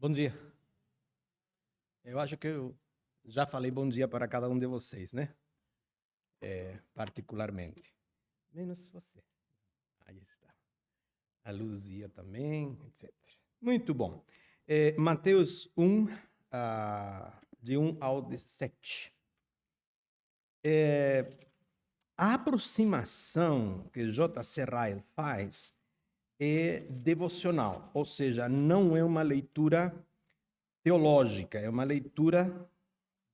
Bom dia. Eu acho que eu já falei bom dia para cada um de vocês, né? Particularmente. Menos você. Aí está. A Luzia também, etc. Muito bom. Mateus 1, de 1 ao 17. A aproximação que J.C. Ryle faz é devocional, ou seja, não é uma leitura teológica, é uma leitura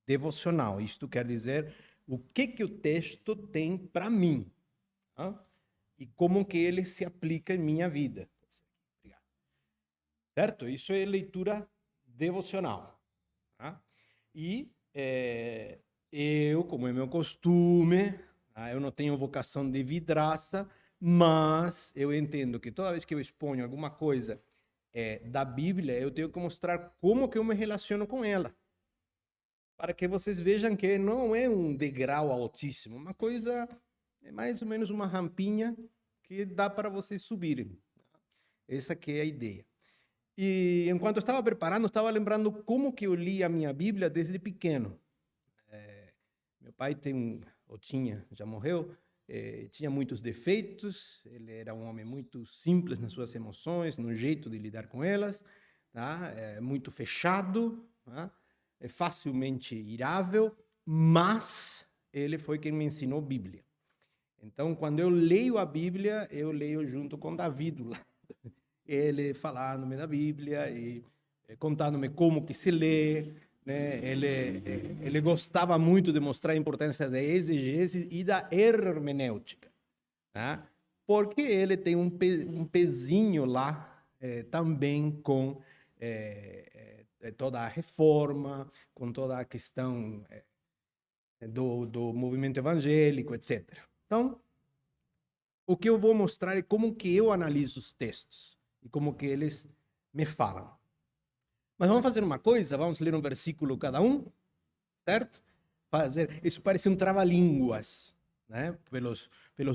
devocional. Isto quer dizer o que o texto tem para mim, tá? E como que ele se aplica em minha vida. Certo? Isso é leitura devocional. Tá? E eu, como é meu costume, tá? Eu não tenho vocação de vidraça, mas eu entendo que toda vez que eu exponho alguma coisa da Bíblia, eu tenho que mostrar como que eu me relaciono com ela, para que vocês vejam que não é um degrau altíssimo, uma coisa, é mais ou menos uma rampinha que dá para vocês subirem. Essa que é a ideia. E enquanto eu estava preparando, estava lembrando como que eu li a minha Bíblia desde pequeno. Meu pai tem, ou tinha, já morreu, tinha muitos defeitos, ele era um homem muito simples nas suas emoções, no jeito de lidar com elas, tá? Muito fechado, tá? Facilmente irável, mas ele foi quem me ensinou Bíblia. Então, quando eu leio a Bíblia, eu leio junto com Davi do lado. Ele falando-me da Bíblia e contando-me como que se lê, né? Ele gostava muito de mostrar a importância da exegese e da hermenêutica, tá? Porque ele tem um pezinho lá também com toda a reforma, com toda a questão do movimento evangélico, etc. Então, o que eu vou mostrar é como que eu analiso os textos e como que eles me falam. Mas vamos fazer uma coisa, vamos ler um versículo cada um, certo? Isso parece um trava-línguas, né? Pelos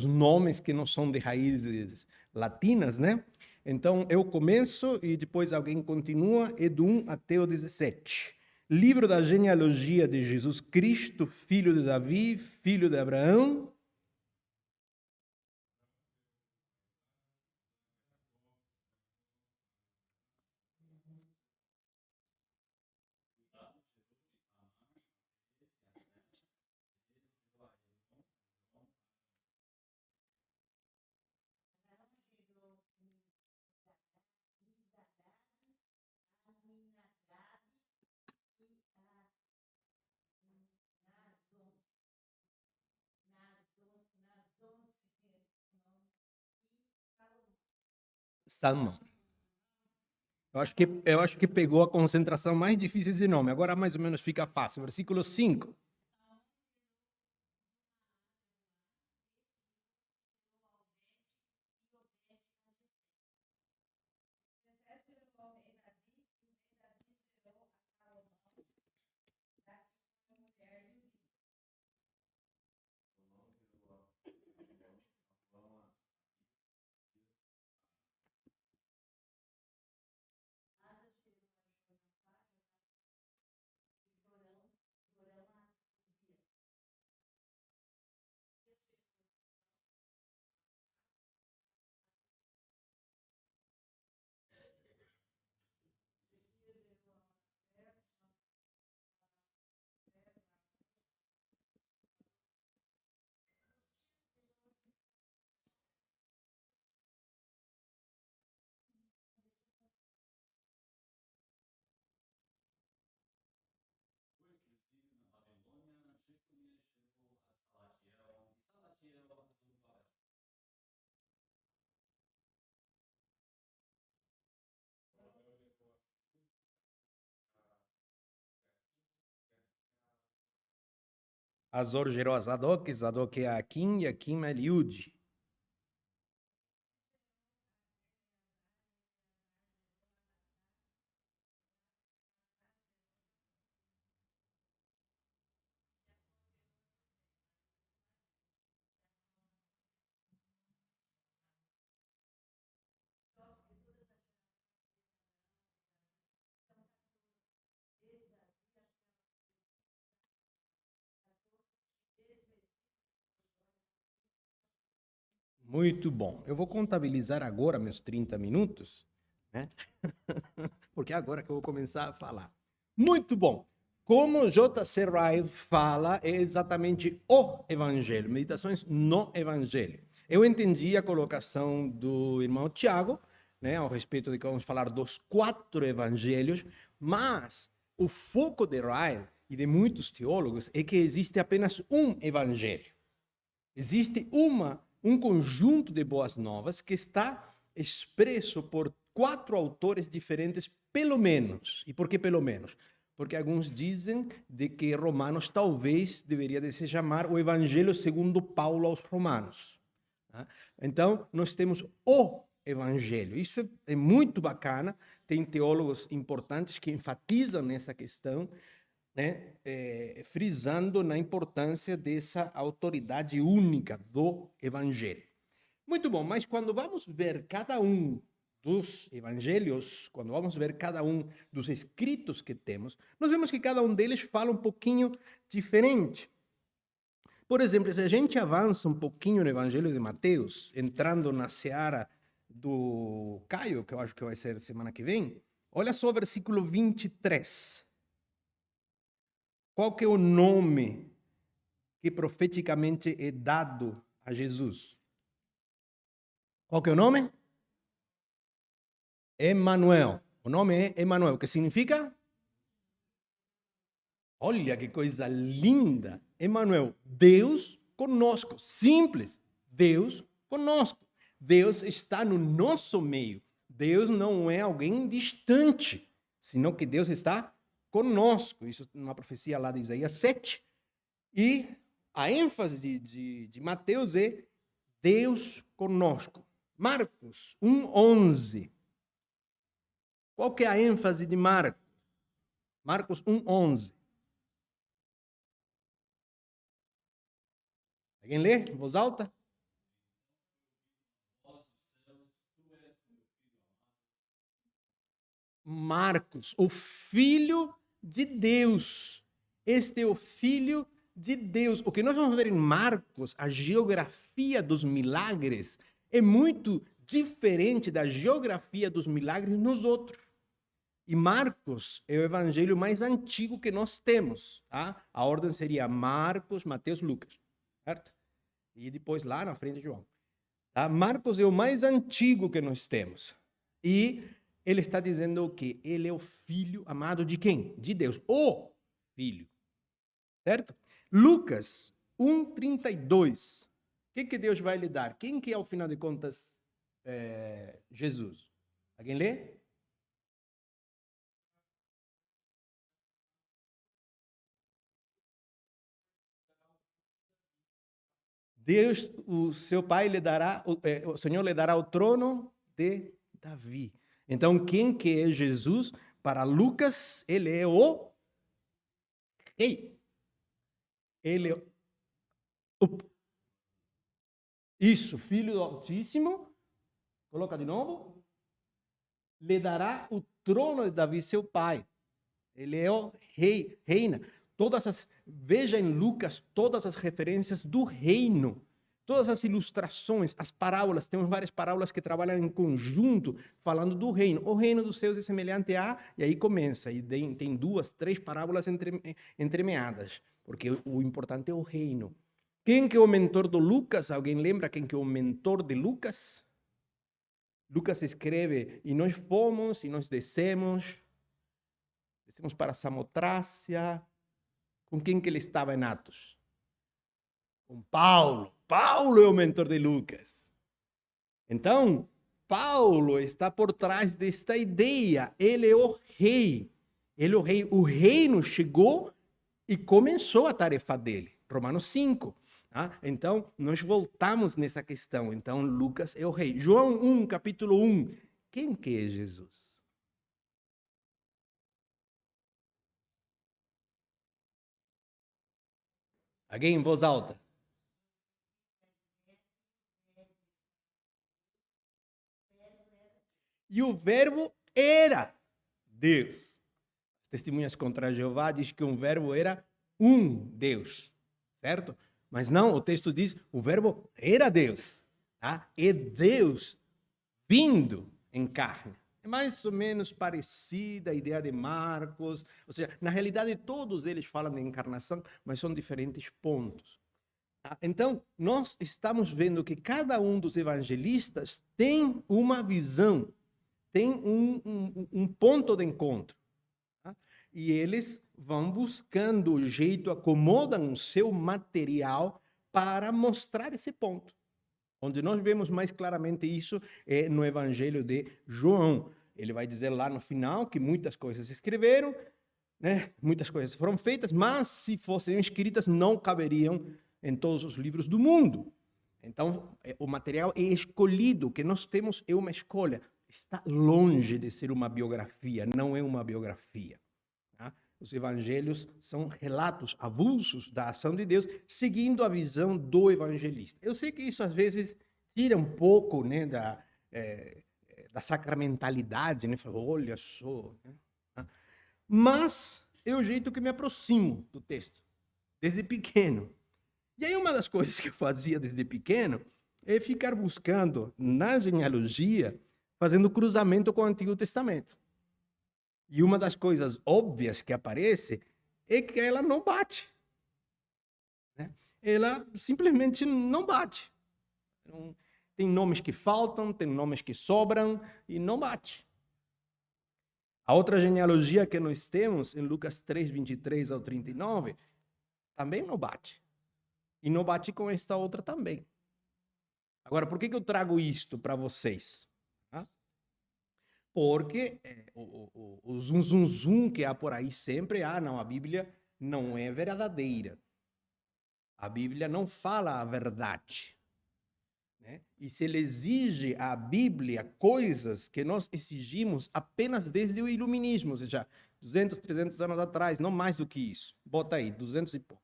nomes que não são de raízes latinas, né? Então eu começo e depois alguém continua, é do 1 até o 17. Livro da genealogia de Jesus Cristo, filho de Davi, filho de Abraão. Salmão. Eu acho que pegou a concentração mais difícil de nome. Agora mais ou menos fica fácil. Versículo 5. Azor gerou a Zadok, Zadok é Akim e Akim é Eliud. Muito bom. Eu vou contabilizar agora meus 30 minutos, né? Porque é agora que eu vou começar a falar. Muito bom. Como J.C. Ryle fala, é exatamente o Evangelho, meditações no Evangelho. Eu entendi a colocação do irmão Tiago, né, ao respeito de que vamos falar dos 4 evangelhos, mas o foco de Ryle e de muitos teólogos é que existe apenas um evangelho. Existe um conjunto de boas novas que está expresso por 4 autores diferentes, pelo menos. E por que pelo menos? Porque alguns dizem de que Romanos talvez deveria de se chamar o Evangelho segundo Paulo aos Romanos. Então, nós temos o Evangelho. Isso é muito bacana. Tem teólogos importantes que enfatizam nessa questão, né, frisando na importância dessa autoridade única do Evangelho. Muito bom, mas quando vamos ver cada um dos evangelhos, quando vamos ver cada um dos escritos que temos, nós vemos que cada um deles fala um pouquinho diferente. Por exemplo, se a gente avança um pouquinho no Evangelho de Mateus, entrando na seara do Caio, que eu acho que vai ser semana que vem, olha só o versículo 23. Qual que é o nome que profeticamente é dado a Jesus? Qual que é o nome? Emanuel. O nome é Emanuel, que significa? Olha que coisa linda. Emanuel, Deus conosco. Simples. Deus conosco. Deus está no nosso meio. Deus não é alguém distante, senão que Deus está conosco. Isso é uma profecia lá de Isaías 7. E a ênfase de Mateus é Deus conosco. Marcos 1:11. Qual que é a ênfase de Marcos? Marcos 1:11. Alguém lê em voz alta? Marcos, o Filho de Deus. Este é o Filho de Deus. O que nós vamos ver em Marcos, a geografia dos milagres, é muito diferente da geografia dos milagres nos outros. E Marcos é o evangelho mais antigo que nós temos. Tá? A ordem seria Marcos, Mateus, Lucas. Certo? E depois lá na frente João. Tá? Marcos é o mais antigo que nós temos. E ele está dizendo que ele é o filho amado de quem? De Deus. O filho. Certo? Lucas 1:32. O que Deus vai lhe dar? Quem que é, ao final de contas, Jesus? Alguém lê? Deus, o seu pai lhe dará, o Senhor lhe dará o trono de Davi. Então, quem que é Jesus? Para Lucas, ele é o rei. Ele é isso, filho do Altíssimo. Coloca de novo. Lhe dará o trono de Davi, seu pai. Ele é o rei, reina. Veja em Lucas todas as referências do reino. Todas as ilustrações, as parábolas, temos várias parábolas que trabalham em conjunto, falando do reino. O reino dos céus é semelhante a... E aí começa, e tem 2, 3 parábolas entremeadas, porque o importante é o reino. Quem que é o mentor do Lucas? Alguém lembra quem que é o mentor de Lucas? Lucas escreve, e nós fomos, e nós descemos para Samotrácia. Com quem que ele estava em Atos? Com Paulo. Paulo é o mentor de Lucas. Então, Paulo está por trás desta ideia. Ele é o rei. Ele é o rei. O reino chegou e começou a tarefa dele. Romanos 5. Tá? Então, nós voltamos nessa questão. Então, Lucas é o rei. João 1, capítulo 1. Quem que é Jesus? Alguém em voz alta? E o verbo era Deus. As testemunhas contra Jeová diz que um verbo era um Deus, certo? Mas não, o texto diz o verbo era Deus. tá? É Deus vindo em carne. É mais ou menos parecida a ideia de Marcos. Ou seja, na realidade, todos eles falam de encarnação, mas são diferentes pontos. Tá? Então, nós estamos vendo que cada um dos evangelistas tem uma visão, tem um ponto de encontro. Tá? E eles vão buscando o jeito, acomodam o seu material para mostrar esse ponto. Onde nós vemos mais claramente isso é no Evangelho de João. Ele vai dizer lá no final que muitas coisas se escreveram, né? Muitas coisas foram feitas, mas se fossem escritas não caberiam em todos os livros do mundo. Então, o material é escolhido, o que nós temos é uma escolha. Está longe de ser uma biografia, não é uma biografia. Tá? Os evangelhos são relatos avulsos da ação de Deus, seguindo a visão do evangelista. Eu sei que isso às vezes tira um pouco, né, da sacramentalidade, né? Olha só. Né? Mas é o jeito que me aproximo do texto, desde pequeno. E aí uma das coisas que eu fazia desde pequeno é ficar buscando na genealogia, fazendo cruzamento com o Antigo Testamento. E uma das coisas óbvias que aparece é que ela não bate. Né? Ela simplesmente não bate. Tem nomes que faltam, tem nomes que sobram e não bate. A outra genealogia que nós temos em Lucas 3, 23 ao 39, também não bate. E não bate com esta outra também. Agora, por que eu trago isto para vocês? Porque o zum, zum, zum que há por aí sempre, não, a Bíblia não é verdadeira. A Bíblia não fala a verdade. Né? E se ele exige à Bíblia coisas que nós exigimos apenas desde o iluminismo, ou seja, 200, 300 anos atrás, não mais do que isso. Bota aí, 200 e pouco.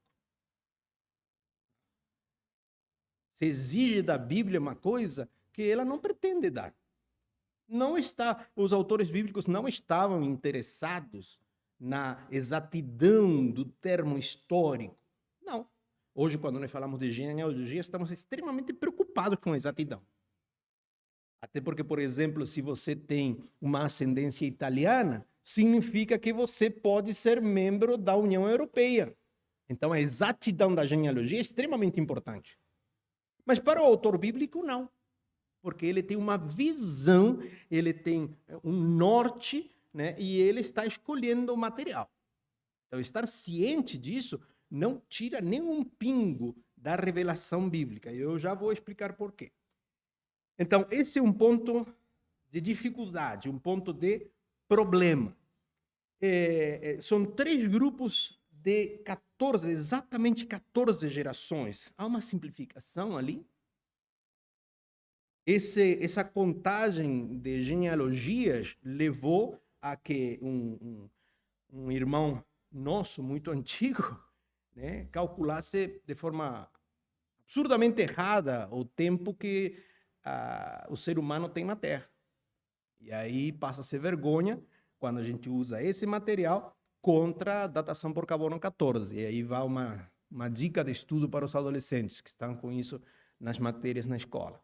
Se exige da Bíblia uma coisa que ela não pretende dar. Os autores bíblicos não estavam interessados na exatidão do termo histórico. Não. Hoje, quando nós falamos de genealogia, estamos extremamente preocupados com a exatidão. Até porque, por exemplo, se você tem uma ascendência italiana, significa que você pode ser membro da União Europeia. Então, a exatidão da genealogia é extremamente importante. Mas para o autor bíblico, não. Porque ele tem uma visão, ele tem um norte, né? E ele está escolhendo o material. Então, estar ciente disso não tira nenhum pingo da revelação bíblica. Eu já vou explicar por quê. Então, esse é um ponto de dificuldade, um ponto de problema. São 3 grupos de 14, exatamente 14 gerações. Há uma simplificação ali. Essa contagem de genealogias levou a que um irmão nosso, muito antigo, né, calculasse de forma absurdamente errada o tempo que o ser humano tem na Terra. E aí passa a ser vergonha quando a gente usa esse material contra a datação por carbono 14. E aí vai uma dica de estudo para os adolescentes que estão com isso nas matérias na escola.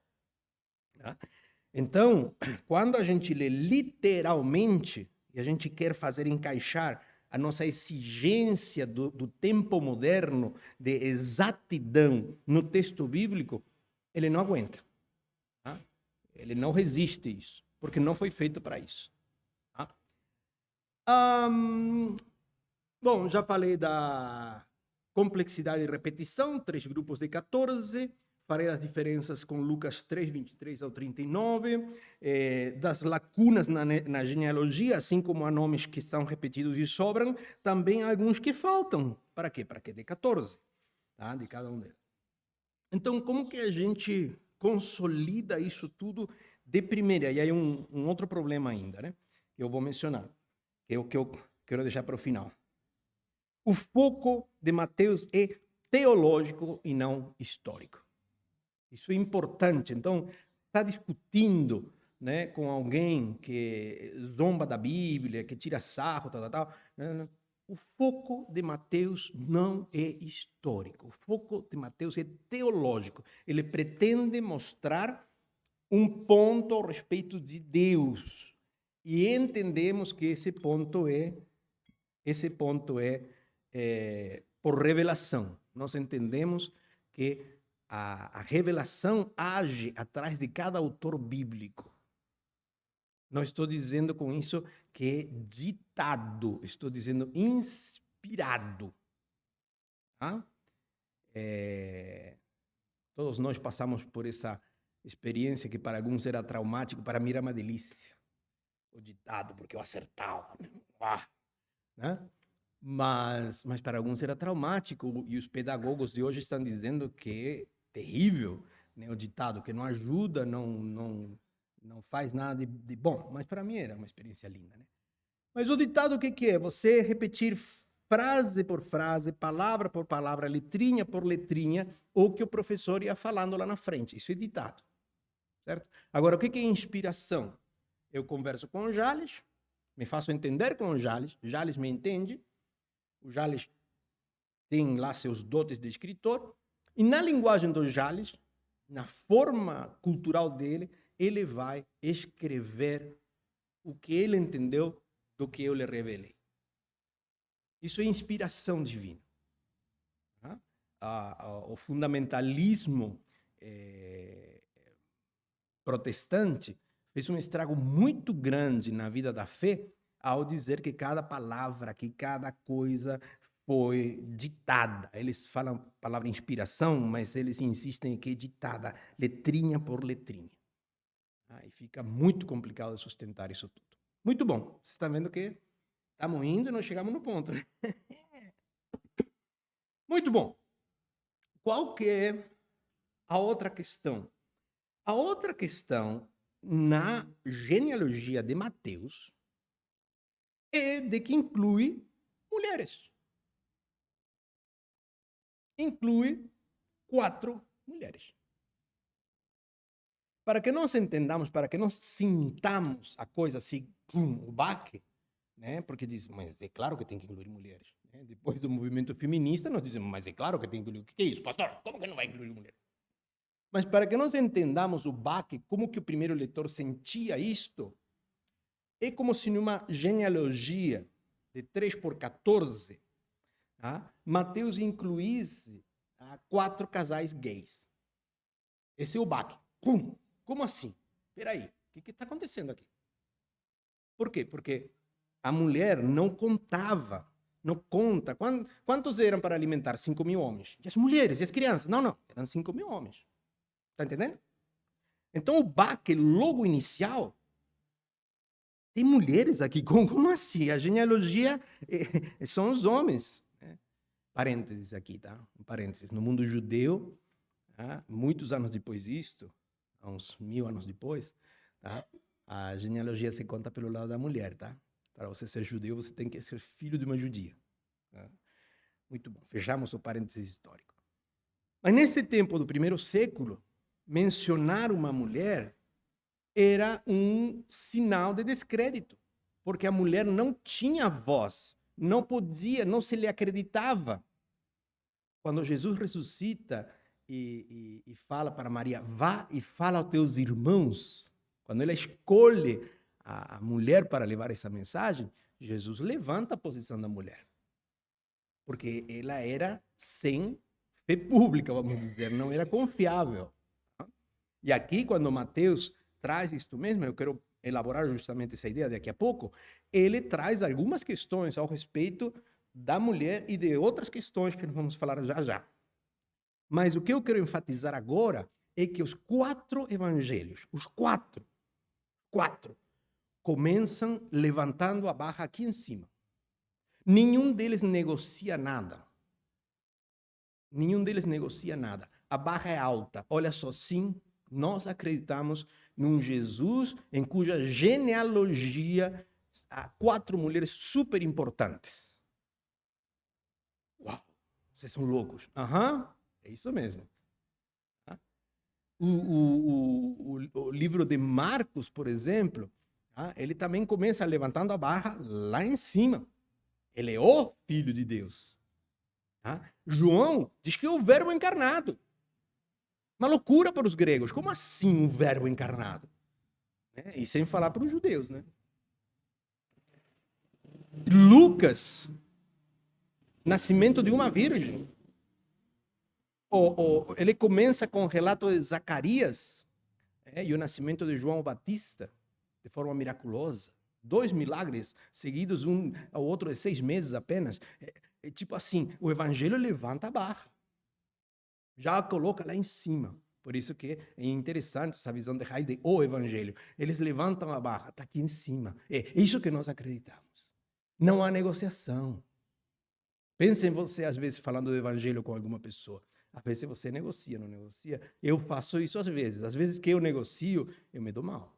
Então, quando a gente lê literalmente e a gente quer fazer encaixar a nossa exigência do tempo moderno de exatidão no texto bíblico, ele não aguenta. Tá? Ele não resiste a isso, porque não foi feito para isso. Tá? Bom, já falei da complexidade e repetição, 3 grupos de 14. Farei as diferenças com Lucas 3, 23 ao 39, das lacunas na genealogia, assim como há nomes que são repetidos e sobram, também há alguns que faltam. Para quê? Para que dê 14, tá? De cada um deles. Então, como que a gente consolida isso tudo de primeira? E aí um outro problema ainda, né? Que eu vou mencionar, que é o que eu quero deixar para o final. O foco de Mateus é teológico e não histórico. Isso é importante. Então, está discutindo, né, com alguém que zomba da Bíblia, que tira sarro, tal. o foco de Mateus não é histórico. O foco de Mateus é teológico. Ele pretende mostrar um ponto a respeito de Deus. E entendemos que esse ponto é por revelação. Nós entendemos que a revelação age atrás de cada autor bíblico. Não estou dizendo com isso que é ditado, estou dizendo inspirado. Tá? Todos nós passamos por essa experiência que para alguns era traumático, para mim era uma delícia. O ditado, porque eu acertava. Né? Mas para alguns era traumático, e os pedagogos de hoje estão dizendo que é terrível, né? O ditado, que não ajuda, não faz nada de bom. Mas para mim era uma experiência linda. Né? Mas o ditado o que é? Você repetir frase por frase, palavra por palavra, letrinha por letrinha, o que o professor ia falando lá na frente. Isso é ditado. Certo? Agora, o que é inspiração? Eu converso com o Jales, me faço entender com o Jales me entende, o Jales tem lá seus dotes de escritor, e na linguagem do Jales, na forma cultural dele, ele vai escrever o que ele entendeu do que eu lhe revelei. Isso é inspiração divina. O fundamentalismo protestante fez um estrago muito grande na vida da fé ao dizer que cada palavra, que cada coisa foi ditada. Eles falam a palavra inspiração, mas eles insistem que é ditada, letrinha por letrinha. E fica muito complicado de sustentar isso tudo. Muito bom. Você está vendo que estamos indo e nós chegamos no ponto. Né? Muito bom. Qual que é a outra questão? A outra questão na genealogia de Mateus é de que inclui mulheres. Inclui 4 mulheres. Para que nós entendamos, para que nós sintamos a coisa assim, o baque, né? Porque diz, mas é claro que tem que incluir mulheres. Né? Depois do movimento feminista, nós dizemos, mas é claro que tem que incluir. O que é isso, pastor? Como que não vai incluir mulheres? Mas para que nós entendamos o baque, como que o primeiro leitor sentia isto, é como se numa genealogia de 3x14, Mateus incluísse 4 casais gays. Esse é o baque. Como assim? Peraí, o que está acontecendo aqui? Por quê? Porque a mulher não contava, não conta. Quantos eram para alimentar 5.000 homens? E as mulheres, e as crianças? Não, eram 5.000 homens. Está entendendo? Então, o baque logo inicial, tem mulheres aqui. Como assim? A genealogia são os homens. Né? Parênteses aqui, tá? Um parênteses. No mundo judeu, muitos anos depois disto, uns 1000 anos depois, tá? A genealogia se conta pelo lado da mulher, tá? Para você ser judeu, você tem que ser filho de uma judia. Tá? Muito bom. Fechamos o parênteses histórico. Mas nesse tempo do primeiro século, mencionar uma mulher era um sinal de descrédito, porque a mulher não tinha voz, não podia, não se lhe acreditava. Quando Jesus ressuscita e fala para Maria, vá e fala aos teus irmãos, quando ela escolhe a mulher para levar essa mensagem, Jesus levanta a posição da mulher, porque ela era sem fé pública, vamos dizer, não era confiável. E aqui, quando Mateus traz isto mesmo, eu quero elaborar justamente essa ideia daqui a pouco, ele traz algumas questões ao respeito da mulher e de outras questões que nós vamos falar já. Mas o que eu quero enfatizar agora é que os 4 evangelhos, os quatro, começam levantando a barra aqui em cima. Nenhum deles negocia nada. A barra é alta. Olha só, sim, nós acreditamos num Jesus em cuja genealogia há 4 mulheres super importantes. Uau, vocês são loucos. É isso mesmo. O livro de Marcos, por exemplo, ele também começa levantando a barra lá em cima. Ele é o Filho de Deus. Tá? João diz que é o Verbo encarnado. Uma loucura para os gregos. Como assim o Verbo encarnado? E sem falar para os judeus, né? Lucas, nascimento de uma virgem. Ele começa com o relato de Zacarias e o nascimento de João Batista, de forma miraculosa. 2 milagres seguidos, um ao outro de 6 meses apenas. Tipo assim, o evangelho levanta a barra. Já a coloca lá em cima. Por isso que é interessante essa visão de Heidegger, o evangelho. Eles levantam a barra, está aqui em cima. É isso que nós acreditamos. Não há negociação. Pense em você, às vezes, falando do evangelho com alguma pessoa. Às vezes você negocia, não negocia. Eu faço isso às vezes. Às vezes que eu negocio, eu me dou mal.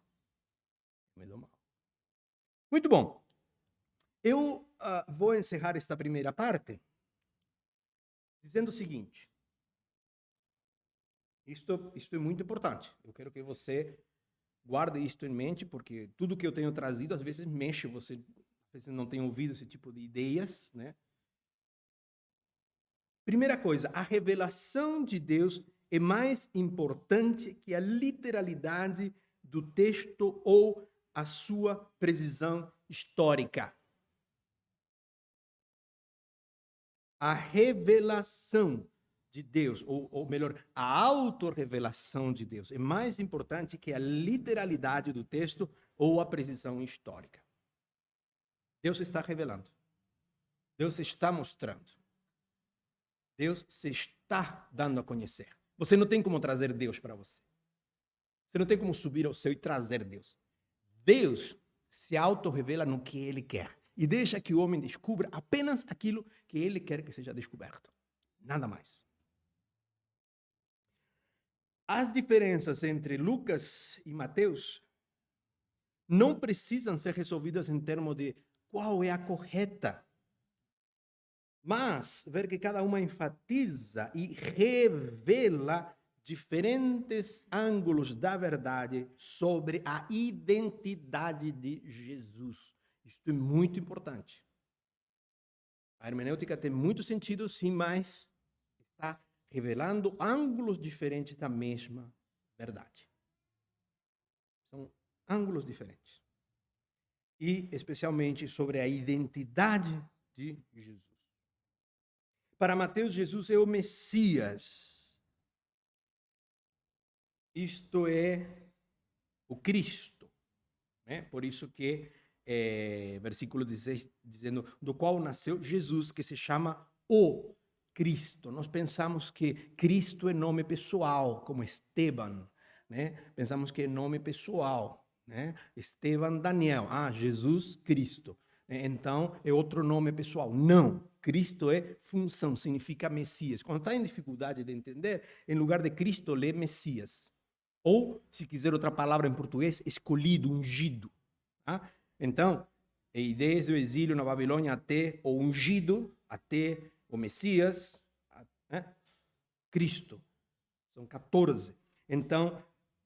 Muito bom. Eu vou encerrar esta primeira parte dizendo o seguinte. Isto é muito importante. Eu quero que você guarde isto em mente, porque tudo que eu tenho trazido, às vezes, mexe. Você às vezes não tem ouvido esse tipo de ideias, né? Primeira coisa, a revelação de Deus é mais importante que a literalidade do texto ou a sua precisão histórica. A revelação de Deus, ou melhor, a autorrevelação de Deus é mais importante que a literalidade do texto ou a precisão histórica. Deus está revelando. Deus está mostrando. Deus se está dando a conhecer. Você não tem como trazer Deus para você. Você não tem como subir ao céu e trazer Deus. Deus se autorrevela no que Ele quer. E deixa que o homem descubra apenas aquilo que Ele quer que seja descoberto. Nada mais. As diferenças entre Lucas e Mateus não precisam ser resolvidas em termos de qual é a correta, mas ver que cada uma enfatiza e revela diferentes ângulos da verdade sobre a identidade de Jesus. Isto é muito importante. A hermenêutica tem muito sentido, sim, mas está revelando ângulos diferentes da mesma verdade. São ângulos diferentes. E especialmente sobre a identidade de Jesus. Para Mateus, Jesus é o Messias. Isto é o Cristo. Né? Por isso que, versículo 16, dizendo, do qual nasceu Jesus, que se chama o Cristo. Nós pensamos que Cristo é nome pessoal, como Esteban. Né? Pensamos que é nome pessoal. Né? Esteban Daniel. Jesus Cristo. Então, é outro nome pessoal. Não. Cristo é função, significa Messias. Quando está em dificuldade de entender, em lugar de Cristo, lê Messias. Ou, se quiser outra palavra em português, escolhido, ungido. Tá? Então, desde o exílio na Babilônia até o ungido, até o Messias, Cristo. São 14. Então,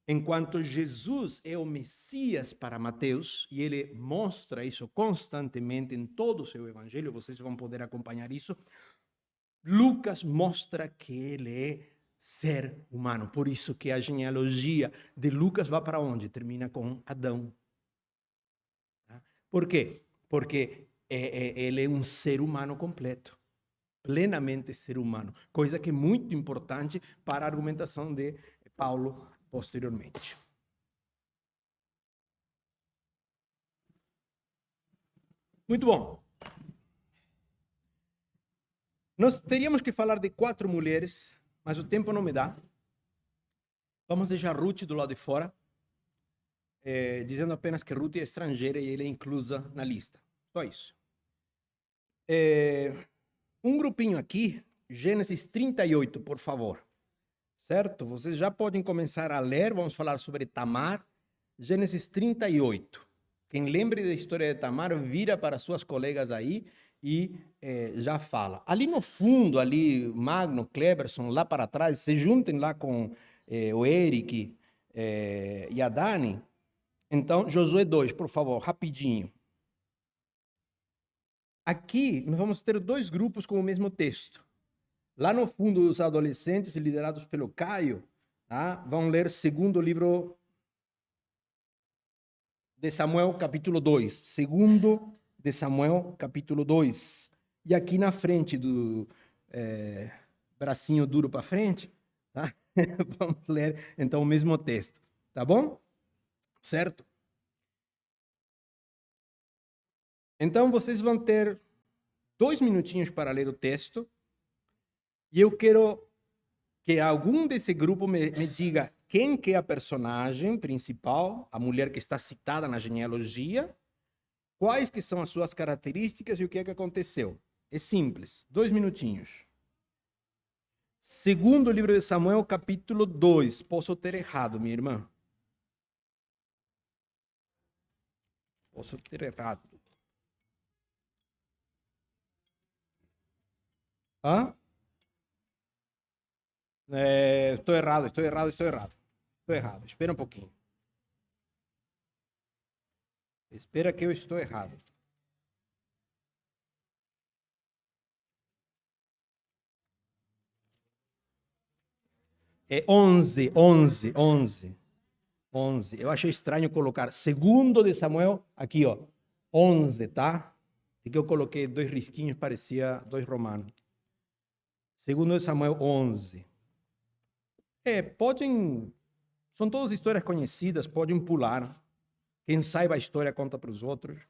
enquanto Jesus é o Messias para Mateus, e ele mostra isso constantemente em todo o seu evangelho, vocês vão poder acompanhar isso, Lucas mostra que ele é ser humano. Por isso que a genealogia de Lucas vai para onde? Termina com Adão. Por quê? Porque ele é um ser humano completo. Plenamente ser humano. Coisa que é muito importante para a argumentação de Paulo posteriormente. Muito bom. Nós teríamos que falar de 4 mulheres, mas o tempo não me dá. Vamos deixar Ruth do lado de fora, dizendo apenas que Ruth é estrangeira e ela é inclusa na lista. Só isso. Um grupinho aqui, Gênesis 38, por favor. Certo? Vocês já podem começar a ler, vamos falar sobre Tamar. Gênesis 38. Quem lembre da história de Tamar, vira para suas colegas aí e já fala. Ali no fundo, ali, Magno, Cleberson, lá para trás, se juntem lá com o Eric e a Dani. Então, Josué 2, por favor, rapidinho. Aqui, nós vamos ter dois grupos com o mesmo texto. Lá no fundo, os adolescentes, liderados pelo Caio, tá? Vão ler segundo livro de Samuel, capítulo 2. Segundo de Samuel, capítulo 2. E aqui na frente do bracinho duro para frente, tá? Vamos ler, então, o mesmo texto. Tá bom? Certo? Então, vocês vão ter 2 minutinhos para ler o texto. E eu quero que algum desse grupo me diga quem que é a personagem principal, a mulher que está citada na genealogia, quais que são as suas características e o que é que aconteceu. É simples, 2 minutinhos. Segundo livro de Samuel, capítulo 2. Posso ter errado, minha irmã? Posso ter errado. Hã? Estou errado, estou errado, estou errado. Estou errado. Espera um pouquinho. Espera que eu estou errado. É 11, 11, 11. 11. Eu achei estranho colocar segundo de Samuel aqui, ó. 11, tá? E que eu coloquei 2 risquinhos, parecia 2 romanos. Segundo de Samuel 11. Podem... São todas histórias conhecidas, podem pular. Quem saiba a história conta para os outros.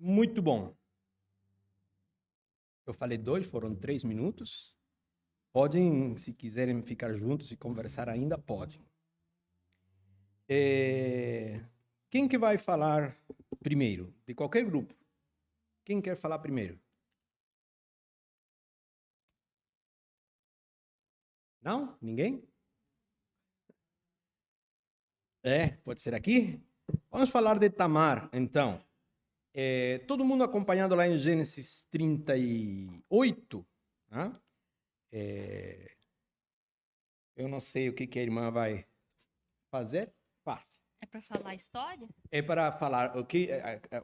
Muito bom. Eu falei 2, foram 3 minutos. Podem, se quiserem ficar juntos e conversar ainda, podem. Quem que vai falar primeiro? De qualquer grupo. Quem quer falar primeiro? Não? Ninguém? Pode ser aqui? Vamos falar de Tamar, então. Todo mundo acompanhando lá em Gênesis 38, né? Eu não sei o que a irmã vai fazer. Faça. É para falar a história? É para falar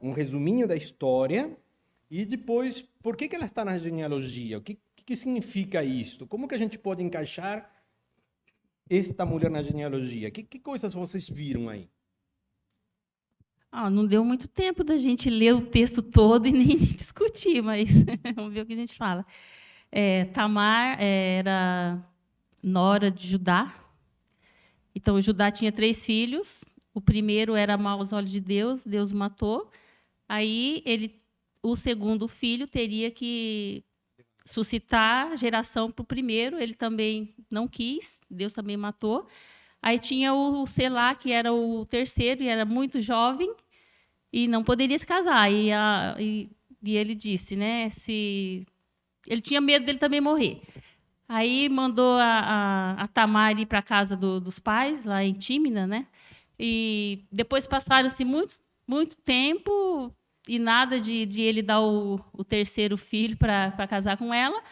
um resuminho da história e depois por que ela está na genealogia, o que significa isto, como que a gente pode encaixar esta mulher na genealogia, que coisas vocês viram aí? Não deu muito tempo da gente ler o texto todo e nem discutir, mas vamos ver o que a gente fala. Tamar era nora de Judá. Então, Judá tinha 3 filhos. O primeiro era mau aos olhos de Deus, Deus o matou. Aí, o segundo filho teria que suscitar geração para o primeiro. Ele também não quis, Deus também matou. Aí tinha o Selá, que era o terceiro, e era muito jovem, e não poderia se casar. E ele disse, né, ele tinha medo dele também morrer. Aí mandou a Tamar ir para a casa dos pais, lá em Tímina, né? E depois passaram-se muito tempo e nada de ele dar o terceiro filho para casar com ela.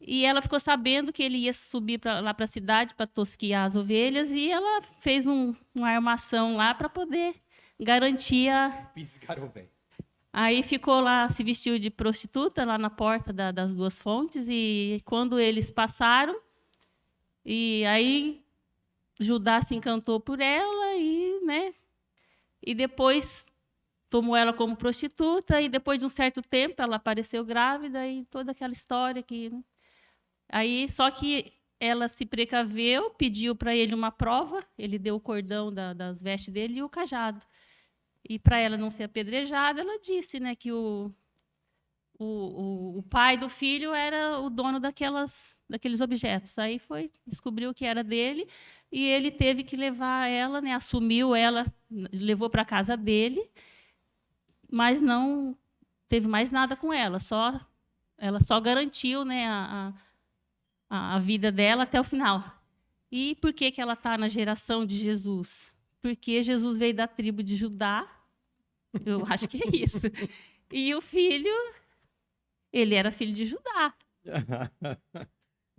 E ela ficou sabendo que ele ia subir lá para a cidade para tosquiar as ovelhas e ela fez uma armação lá para poder garantir a... Piscar o velho. Aí ficou lá, se vestiu de prostituta lá na porta das 2 fontes, e quando eles passaram, e aí Judá se encantou por ela e depois tomou ela como prostituta, e depois de um certo tempo ela apareceu grávida e toda aquela história que, né? Aí só que ela se precaveu, pediu para ele uma prova, ele deu o cordão das vestes dele e o cajado. E para ela não ser apedrejada, ela disse, né, que o pai do filho era o dono daqueles objetos. Aí descobriu que era dele, e ele teve que levar ela, né, assumiu ela, levou para a casa dele, mas não teve mais nada com ela, ela só garantiu, né, a vida dela até o final. E por que ela está na geração de Jesus? Porque Jesus veio da tribo de Judá, eu acho que é isso. E o filho, ele era filho de Judá.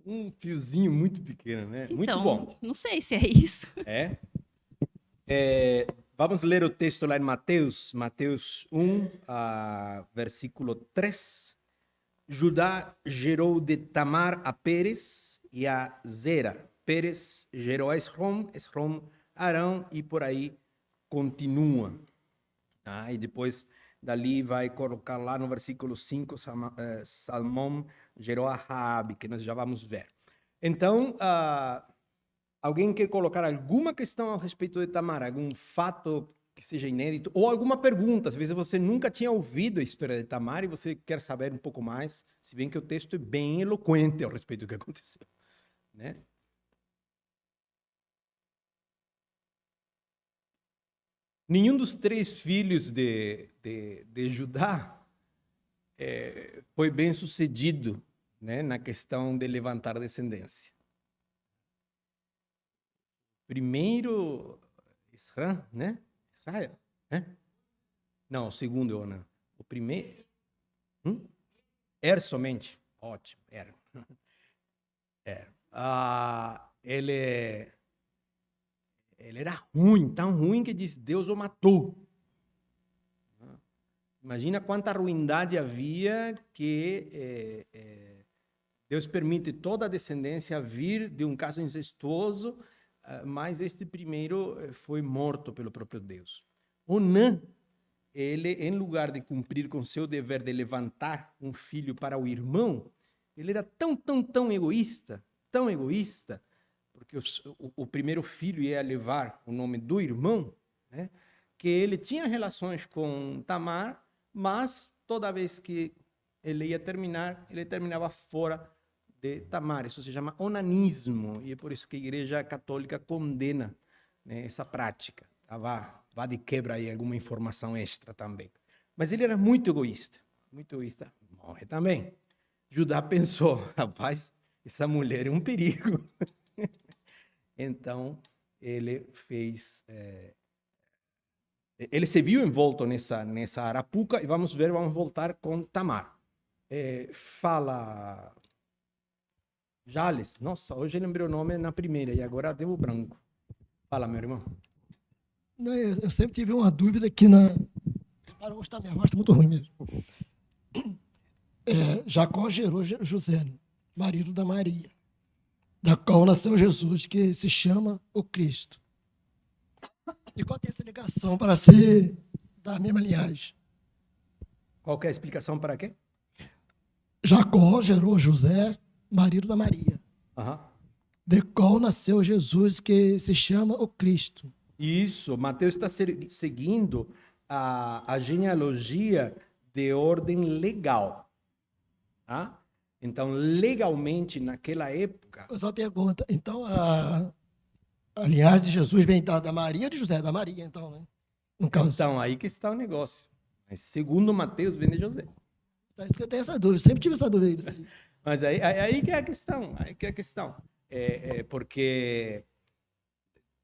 Um fiozinho muito pequeno, né? Então, muito bom. Não sei se é isso. Vamos ler o texto lá em Mateus 1, versículo 3. Judá gerou de Tamar a Pérez e a Zera. Pérez gerou a Esrom, Arão, e por aí continua. E depois dali vai colocar lá no versículo 5, Salmão gerou a Raabe, que nós já vamos ver. Então, alguém quer colocar alguma questão a respeito de Tamar, algum fato que seja inédito, ou alguma pergunta? Às vezes você nunca tinha ouvido a história de Tamar e você quer saber um pouco mais, se bem que o texto é bem eloquente ao respeito do que aconteceu, né? Nenhum dos 3 filhos de Judá foi bem sucedido, né, na questão de levantar descendência. Primeiro, Israel, né? Israel, né? Não, o segundo, Onan. O primeiro... somente. Ótimo, era. Ele era ruim, tão ruim que diz Deus o matou. Imagina quanta ruindade havia que Deus permite toda a descendência vir de um caso incestuoso, mas este primeiro foi morto pelo próprio Deus. Onã, ele, em lugar de cumprir com seu dever de levantar um filho para o irmão, ele era tão egoísta, porque o primeiro filho ia levar o nome do irmão, né, que ele tinha relações com Tamar, mas toda vez que ele ia terminar, ele terminava fora de Tamar. Isso se chama onanismo, e é por isso que a Igreja Católica condena, né, essa prática. Tá? Vá de quebra aí alguma informação extra também. Mas ele era muito egoísta. Morre também. Judá pensou, rapaz, essa mulher é um perigo. Então, ele fez... ele se viu envolto nessa arapuca, e vamos voltar com Tamar. Fala... Jales, nossa, hoje eu lembrei o nome na primeira, e agora deu o branco. Fala, meu irmão. Não, eu sempre tive uma dúvida aqui na... Para gostar, minha voz está muito ruim mesmo. Jacó gerou José, marido da Maria, da qual nasceu Jesus, que se chama o Cristo. E qual tem essa ligação para ser da mesma linhagem? Qual que é a explicação para quê? Jacó gerou José, marido da Maria, de qual nasceu Jesus, que se chama o Cristo. Isso, Mateus está seguindo a genealogia de ordem legal. Tá? Então, legalmente, naquela época... Só uma pergunta, então a linhagem de Jesus vem da Maria ou de José? Da Maria, então, né? No caso. Então, aí que está o negócio. Mas, segundo Mateus, vem de José. É isso que eu tenho essa dúvida, sempre tive essa dúvida. Mas aí que é a questão, porque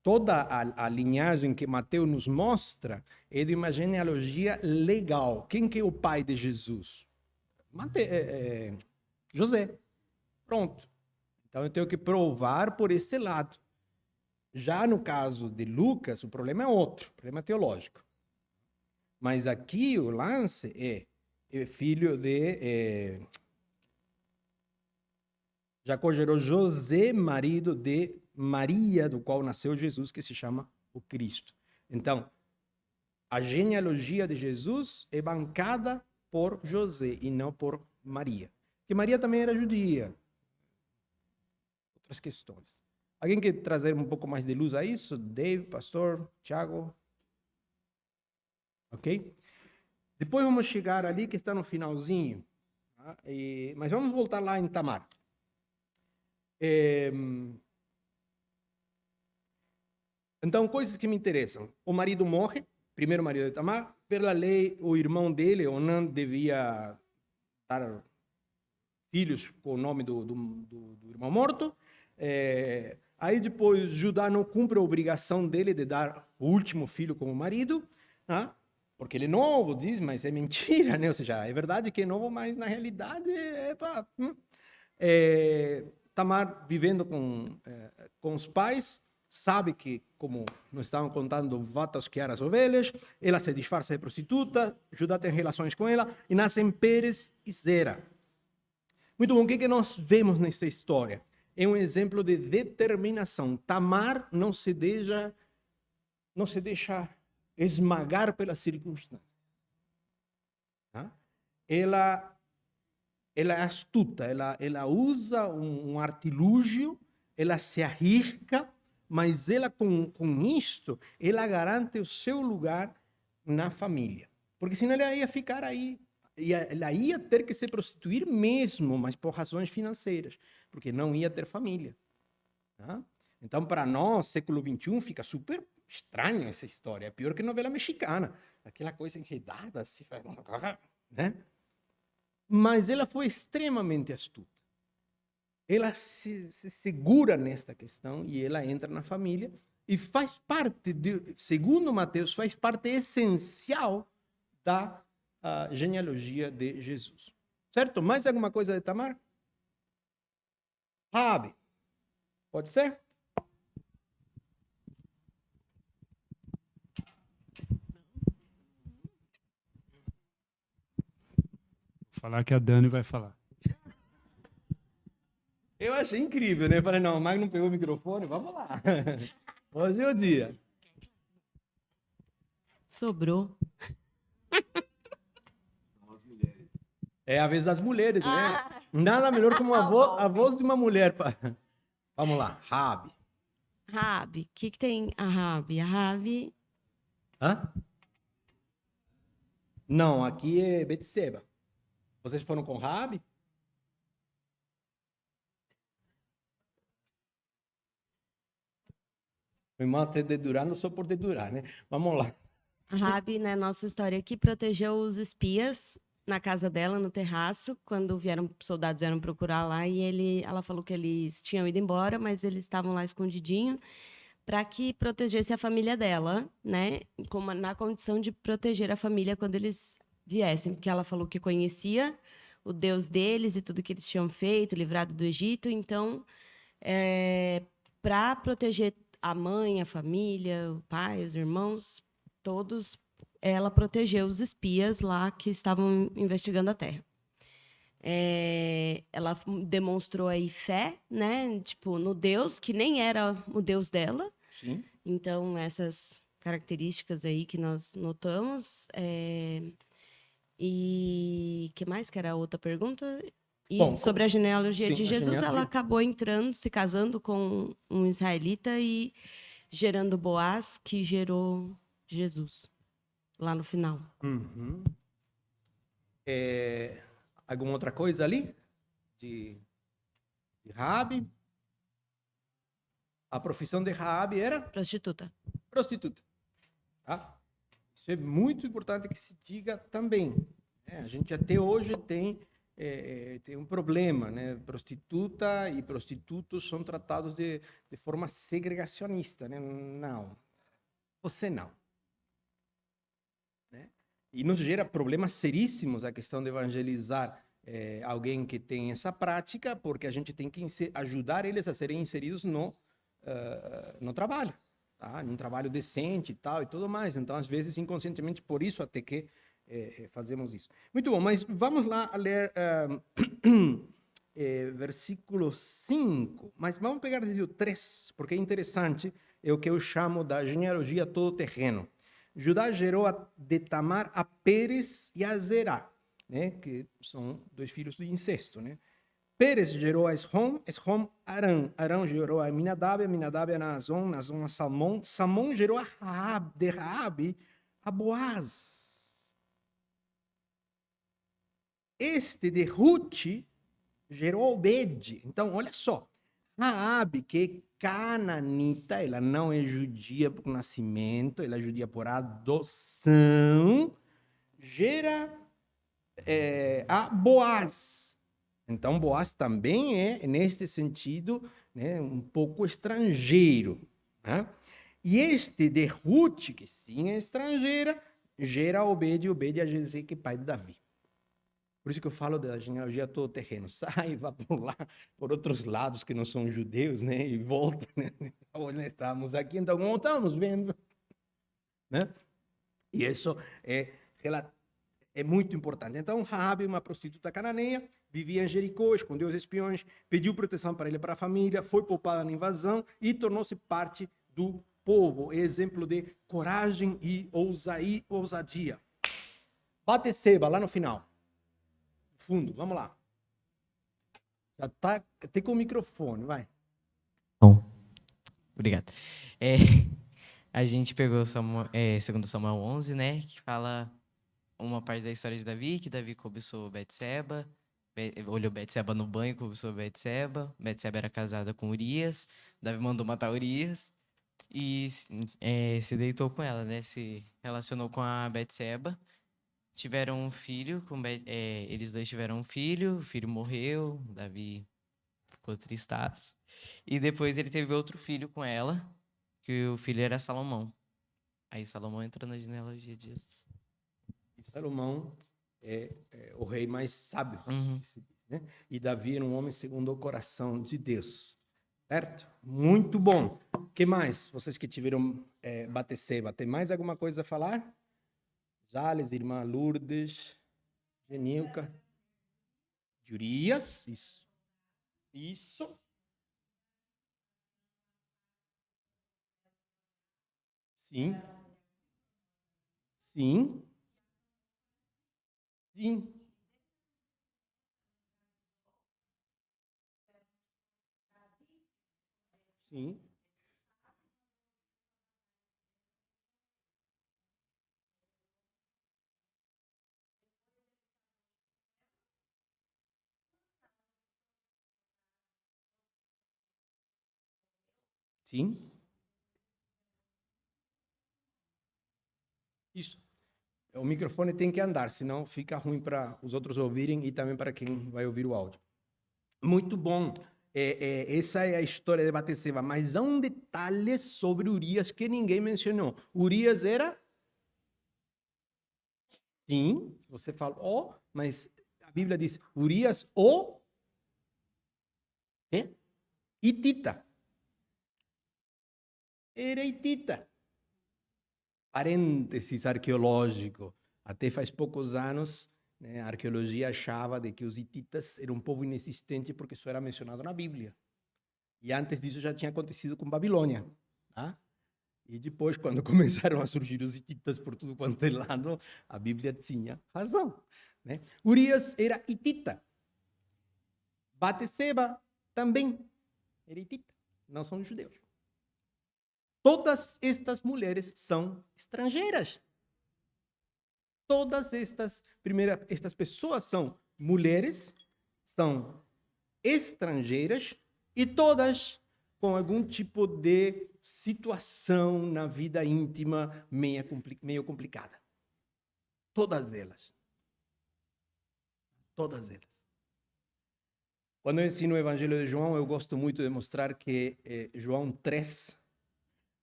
toda a linhagem que Mateus nos mostra é de uma genealogia legal. Quem que é o pai de Jesus? José. Pronto. Então eu tenho que provar por este lado. Já no caso de Lucas, o problema é outro, o problema é teológico. Mas aqui o lance é filho de... Jacó gerou José, marido de Maria, do qual nasceu Jesus, que se chama o Cristo. Então, a genealogia de Jesus é bancada por José e não por Maria. Porque Maria também era judia. Outras questões. Alguém quer trazer um pouco mais de luz a isso? Dave, pastor, Thiago? Ok? Depois vamos chegar ali, que está no finalzinho. Tá? Mas vamos voltar lá em Tamar. Então, coisas que me interessam. O marido morre, primeiro marido de Tamar. Pela lei, o irmão dele, Onan, devia dar filhos com o nome do irmão morto. Aí depois, Judá não cumpre a obrigação dele de dar o último filho como marido, né? Porque ele é novo, diz, mas é mentira, né? Ou seja, é verdade que é novo, mas na realidade Tamar vivendo com os pais, sabe que, como nos estavam contando, vai tosquear as ovelhas, ela se disfarça de prostituta, Judá tem relações com ela, e nascem Pérez e Zera. Muito bom, o que nós vemos nessa história? É um exemplo de determinação. Tamar não se deixa esmagar pela circunstância. Tá? Ela é astuta, ela usa um artilúgio, ela se arrisca, mas ela com isto, ela garante o seu lugar na família. Porque senão ela ia ficar aí. Ela ia ter que se prostituir mesmo, mas por razões financeiras, porque não ia ter família. Tá? Então, para nós, século XXI, fica super estranho essa história. É pior que novela mexicana. Aquela coisa enredada, assim, né? Mas ela foi extremamente astuta. Ela se segura nesta questão e ela entra na família e faz parte, segundo Mateus, faz parte essencial da genealogia de Jesus. Certo? Mais alguma coisa de Tamar? Raabe. Pode ser? Falar que a Dani vai falar. Eu achei incrível, né? Eu falei, não, o Magno não pegou o microfone, vamos lá. Hoje é o dia. Sobrou. É a vez das mulheres, né? Nada melhor que a voz de uma mulher. Vamos lá, Raabe. Raabe. O que tem a Raabe? A Raabe... Hã? Não, aqui é Betseba. Vocês foram com Raabe? O irmão até dedurando só por dedurar, né? Vamos lá. A Rabi, né, nossa história aqui, protegeu os espias na casa dela, no terraço, quando soldados vieram procurar lá, e ela falou que eles tinham ido embora, mas eles estavam lá escondidinho, para que protegesse a família dela, né, na condição de proteger a família quando eles viessem, porque ela falou que conhecia o Deus deles e tudo que eles tinham feito, livrado do Egito, então, para proteger a mãe, a família, o pai, os irmãos, todos, ela protegeu os espias lá que estavam investigando a Terra. Ela demonstrou aí fé, né, tipo, no Deus que nem era o Deus dela. Sim. Então, essas características aí que nós notamos. E que mais que era a outra pergunta? E Bom, sobre a genealogia sim, de a Jesus, genealogia. ela acabou entrando, se casando com um israelita e gerando Boaz, que gerou Jesus, lá no final. Uhum. Alguma outra coisa ali? De Raabe? A profissão de Raabe era Prostituta. prostituta. Tá? Isso é muito importante que se diga também. A gente até hoje tem um problema, né? Prostituta e prostitutos são tratados de forma segregacionista, né? Não, você não. Né? E nos gera problemas seríssimos a questão de evangelizar alguém que tem essa prática, porque a gente tem que ajudar eles a serem inseridos no trabalho, tá? Num trabalho decente e tal e tudo mais. Então, às vezes, inconscientemente, por isso até que fazemos isso. Muito bom, mas vamos lá a ler versículo 5, mas vamos pegar desde o 3, porque é interessante, é o que eu chamo da genealogia todo-terreno. Judá gerou de Tamar a Pérez e a Zerá, né, que são dois filhos do incesto, né? Pérez gerou a Esrom, Esrom a Arão, Arão gerou a Aminadab, Aminadab a Naazon, Naazon a Salmão, Salmão gerou a Raab, de Raabe a Boaz. Este de Ruth gerou Obed. Então, olha só, Raabe, que é cananita, ela não é judia por nascimento, ela é judia por adoção, gera a Boaz. Então, Boaz também é, neste sentido, né, um pouco estrangeiro. Né? E este de Ruth, que sim é estrangeira, gera Obed, e Obed é Jessé, que é pai de Davi. Por isso que eu falo da genealogia todo terreno. Sai, vá por lá, por outros lados que não são judeus, né? E volta, né? Olha, estamos aqui, então não estamos vendo. Né? E isso é muito importante. Então, Raabe, uma prostituta cananeia, vivia em Jericó, escondeu os espiões, pediu proteção para ele e para a família, foi poupada na invasão e tornou-se parte do povo. Exemplo de coragem e ousadia. Bateceba, lá no final. Fundo, vamos lá. Já tá até com o microfone, vai. Bom, obrigado. A gente pegou segundo Samuel 11, né, que fala uma parte da história de Davi, que Davi cobiçou Betseba, olhou Betseba no banho, cobiçou Betseba. Betseba era casada com Urias, Davi mandou matar Urias e se deitou com ela, né, se relacionou com a Betseba. Tiveram um filho, eles dois tiveram um filho, o filho morreu, Davi ficou tristaço. E depois ele teve outro filho com ela, que o filho era Salomão. Aí Salomão entrou na genealogia de Jesus. E Salomão é o rei mais sábio. Uhum. Né? E Davi era um homem segundo o coração de Deus. Certo? Muito bom. O que mais? Vocês que tiveram Bateceba, tem mais alguma coisa a falar? Jales, irmã Lourdes, Genilca, Jurias, isso. Isso. Sim. Sim. Sim. Sim. Sim. Isso. O microfone tem que andar, senão fica ruim para os outros ouvirem e também para quem vai ouvir o áudio. Muito bom. Essa é a história de Batseba, mas há um detalhe sobre Urias que ninguém mencionou. Urias era... Sim, você fala, mas a Bíblia diz, Urias, hitita. Era hitita. Parênteses arqueológico. Até faz poucos anos, né, a arqueologia achava de que os hititas eram um povo inexistente porque isso era mencionado na Bíblia. E antes disso já tinha acontecido com Babilônia. Tá? E depois, quando começaram a surgir os hititas por tudo quanto é lado, a Bíblia tinha razão. Né? Urias era hitita. Batseba também era hitita. Não são judeus. Todas estas mulheres são estrangeiras. Todas estas pessoas são mulheres, são estrangeiras e todas com algum tipo de situação na vida íntima meio complicada. Todas elas. Todas elas. Quando eu ensino o Evangelho de João, eu gosto muito de mostrar que João 3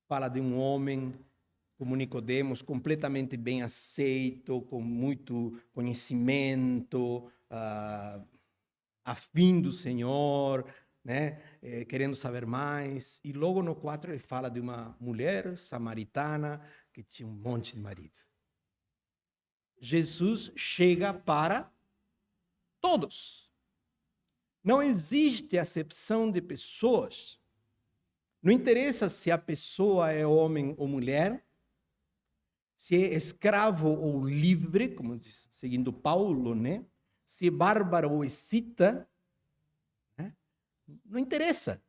fala de um homem como Nicodemos, completamente bem aceito, com muito conhecimento, afim do Senhor, né? Querendo saber mais. E logo no 4 ele fala de uma mulher samaritana que tinha um monte de marido. Jesus chega para todos. Não existe acepção de pessoas. Não interessa se a pessoa é homem ou mulher, se é escravo ou livre, como diz, seguindo Paulo, né? Se é bárbaro ou escita, né? Não interessa.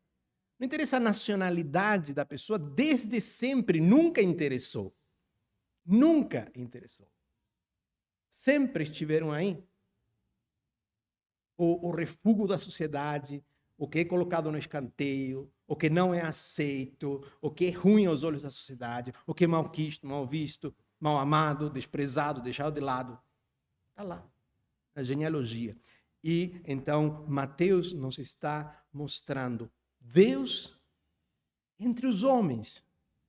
Não interessa a nacionalidade da pessoa, desde sempre nunca interessou. Nunca interessou. Sempre estiveram aí. O refúgio da sociedade, o que é colocado no escanteio, o que não é aceito, o que é ruim aos olhos da sociedade, o que é mal visto, mal amado, desprezado, deixado de lado. Está lá, a genealogia. E então Mateus nos está mostrando Deus entre os homens.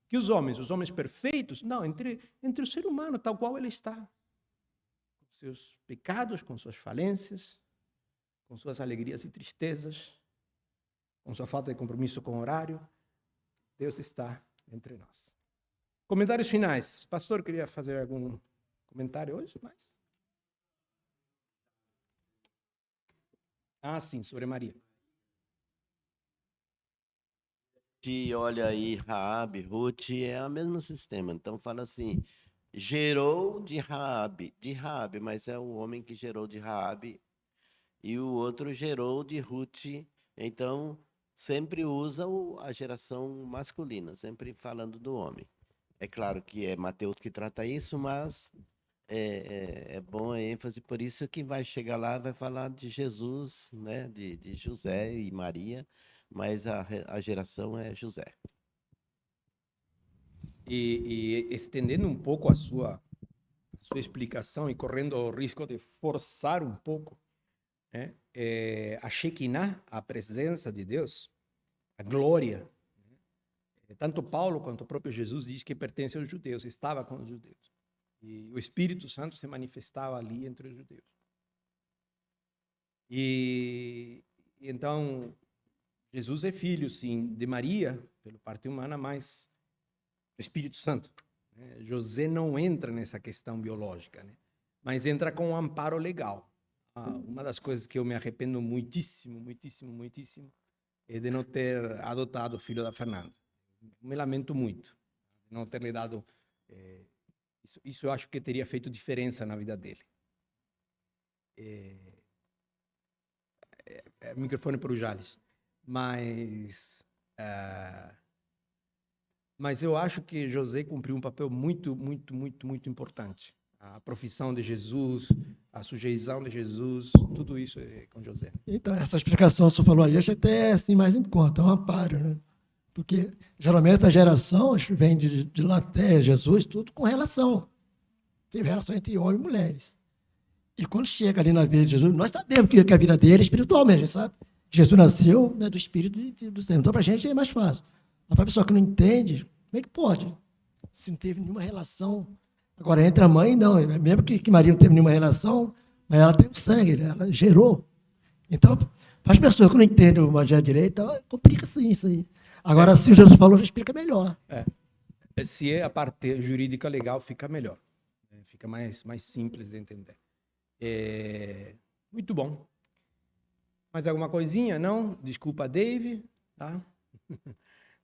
Que os homens perfeitos? Não, entre o ser humano, tal qual ele está. Com seus pecados, com suas falências, com suas alegrias e tristezas, com sua falta de compromisso com o horário, Deus está entre nós. Comentários finais. Pastor, queria fazer algum comentário hoje? Sim, sobre Maria. gente olha aí Raabe, Ruth, é o mesmo sistema. Então fala assim, gerou de Raabe, mas é o homem que gerou de Raabe e o outro gerou de Ruth. Então sempre usa a geração masculina, sempre falando do homem. É claro que é Mateus que trata isso, mas é bom a ênfase, por isso que vai chegar lá, vai falar de Jesus, né, de José e Maria, mas a geração é José. E estendendo um pouco a sua explicação e correndo o risco de forçar um pouco, né, a Shekinah, a presença de Deus, a glória, né, tanto Paulo quanto o próprio Jesus diz que pertence aos judeus, estava com os judeus. E o Espírito Santo se manifestava ali entre os judeus. E então, Jesus é filho, sim, de Maria, pela parte humana, mas do Espírito Santo. Né? José não entra nessa questão biológica, né? Mas entra com um amparo legal. Uma das coisas que eu me arrependo muitíssimo é de não ter adotado o filho da Fernanda. Me lamento muito de não ter lhe dado... Isso eu acho que teria feito diferença na vida dele. Microfone para o Jales. Mas eu acho que José cumpriu um papel muito importante. A profissão de Jesus, a sujeição de Jesus, tudo isso é com José. Então, essa explicação que você falou aí, acho até assim, mais em conta, é um amparo, né? Porque geralmente a geração vem de lá até Jesus, tudo com relação. teve relação entre homens e mulheres. E quando chega ali na vida de Jesus, nós sabemos que a vida dele é espiritualmente, a gente sabe. Jesus nasceu, né, do Espírito do Senhor. Então, para a gente é mais fácil. Mas para a pessoa que não entende, como é que pode? Se não teve nenhuma relação. Agora, entre a mãe, não. Mesmo que Maria não teve nenhuma relação, mas ela tem o sangue, né? Ela gerou. Então, para as pessoas que não entendem o evangelho direito, então, complica sim isso aí. Agora, se o Jesus falou, já explica melhor. Se é a parte jurídica legal, fica melhor. Fica mais simples de entender. Muito bom. Mais alguma coisinha? Não? Desculpa, Dave. Tá?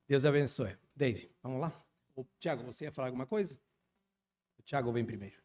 Deus abençoe. Dave, vamos lá? Tiago, você ia falar alguma coisa? O Tiago vem primeiro.